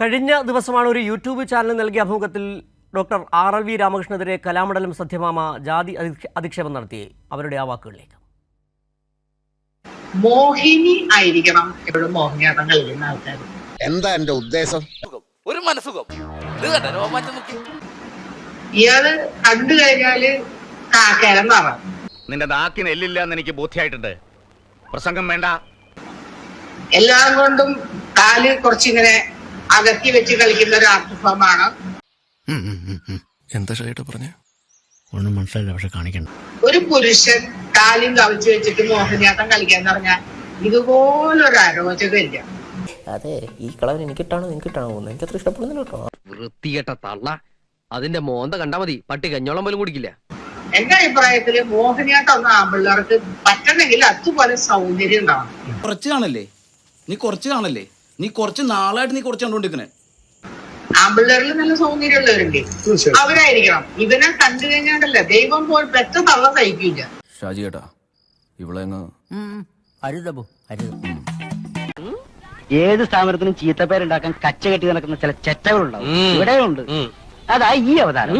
കഴിഞ്ഞ ദിവസമാണ് ഒരു യൂട്യൂബ് ചാനൽ നൽകിയ അഭിമുഖത്തിൽ ഡോക്ടർ RLV രാമകൃഷ്ണനെതിരെ കലാമണ്ഡലം സത്യഭാമ ജാതി അധിക്ഷേപം നടത്തി. അവരുടെ ആ വാക്കുകളിലേക്ക്. മോഹിനി ആയിരിക്കണം എപ്പോഴും മോഹിനിയാട്ടം കളിക്കുന്ന ആൾക്കാർ. എന്താ എന്റെ ഉദ്ദേശം? ഒരു മനസുഖം. ഇയാള് കണ്ടു കഴിഞ്ഞാല് കാക്കേരം മാറാം. നിന്റെ നാക്കിന് എല്ലില്ല എന്ന് എനിക്ക് ബോധ്യമായിട്ടുണ്ട്. പ്രസംഗം വേണ്ട. എല്ലാം കൊണ്ടും കാല് കുറച്ചിങ്ങനെ അകത്തി വെച്ച് കളിക്കുന്ന ഒരു ആർട്ട് ഫോമാണ്. എന്താ ഷൈട്ട് പറഞ്ഞ ഒന്നും മനസ്സിലായില്ല, പക്ഷെ കാണിക്കണ്ട. ഒരു പുരുഷൻ കാലും കവിച്ചു വെച്ചിട്ട് മോഹിനിയാട്ടം കളിക്കാന്ന് പറഞ്ഞാൽ ഇതുപോലൊരു അരോചകമില്ല. അതെ, ഈ കളവൻ എനിക്കിട്ടാണോ നിനക്കിട്ടാണോ എനിക്ക് അത്ര ഇഷ്ടപ്പെടുന്നില്ല കേട്ടോ. വൃത്തികെട്ട തള്ള. അതിന്റെ മോന്ത കണ്ടാ മതി, പട്ടി കഞ്ഞോളം പോലും കുടിക്കില്ല. എന്റെ അഭിപ്രായത്തില് മോഹിനിയാട്ടം ഒന്നും ആമ്പിള്ളേർക്ക് പറ്റണമെങ്കിൽ അതുപോലെ സൗന്ദര്യം ഉണ്ടാവണം. കുറച്ച് കാണല്ലേ നീ കുറച്ച് നാളായിട്ട് നീ കുറച്ച് കണ്ടോണ്ടിരിക്കണേ. ആമ്പിള്ളേരിൽ നല്ല സൗന്ദര്യമുള്ളവരുണ്ട്, അവരായിരിക്കണം. ഇവനെ കണ്ടു കഴിഞ്ഞാണ്ടല്ല ദൈവം പോൽ പെറ്റ തള്ള സഹിക്കില്ല. ഷാജി ചേട്ടാ, ഇവിടെ അരുതബു അരുത്. ഏത് സ്ഥാപനത്തിനും ചീത്തപ്പേരുണ്ടാക്കാൻ കച്ച കെട്ടി നടക്കുന്ന ചില ചെറ്റകളുണ്ടാവും. ഇവിടെ ഉണ്ട്. അതാ ഈ അവതാരം.